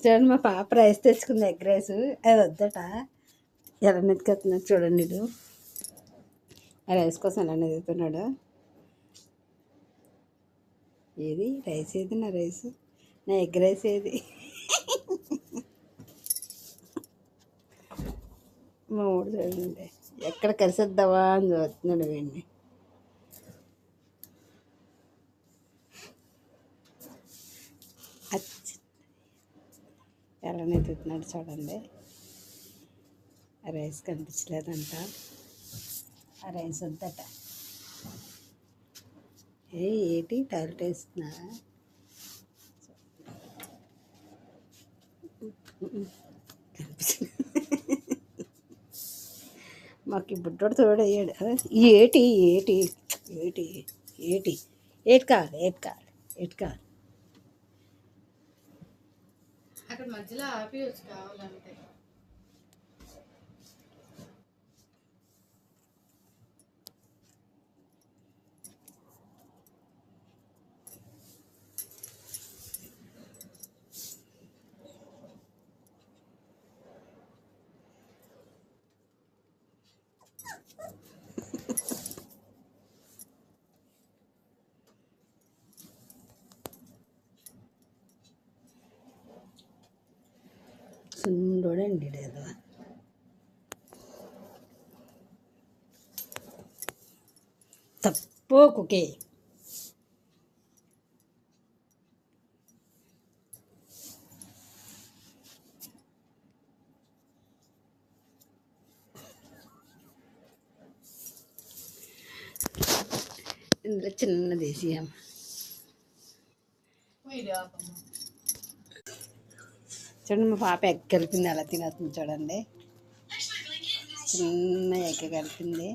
చూడండి మా పాప రైస్ తెచ్చుకుంది, ఎగ్ రైస్. అది వద్దట, ఎలా నెత్తుకెత్తున్నాడు చూడండి. ఇది ఆ రైస్ కోసం ఎలా నెదుగుతున్నాడు. ఏది రైస్, ఏది నా రైస్, నా ఎగ్ రైస్ ఏది? మా ఊడు చూడండి ఎక్కడ కలిసిద్దావా అని చూస్తున్నాడు వీడిని. ఎలా నెత్తుతున్నాడు చూడండి. ఆ రైస్ కనిపించలేదంట, ఆ రైస్ వద్దట. ఏంటి టాయిలెట్ వేస్తున్నా? మాకు ఈ బుడ్డోడు తోడయ్యాడు. ఏటి ఏటి ఏటి ఏటి ఏటి కావాలి, ఏటి కావాలి, ఏటి కావాలి. అక్కడ మధ్యలో ఆపి వచ్చి కావాలంటే సుందోడండి లేదు. తప్పు కుకే. ఇందులో చిన్న దేశీయం. చూడండి మా పాప ఎగ్ కలిపింది, ఎలా తినేస్తుంది చూడండి. చిన్న ఎగ్ కలిపింది.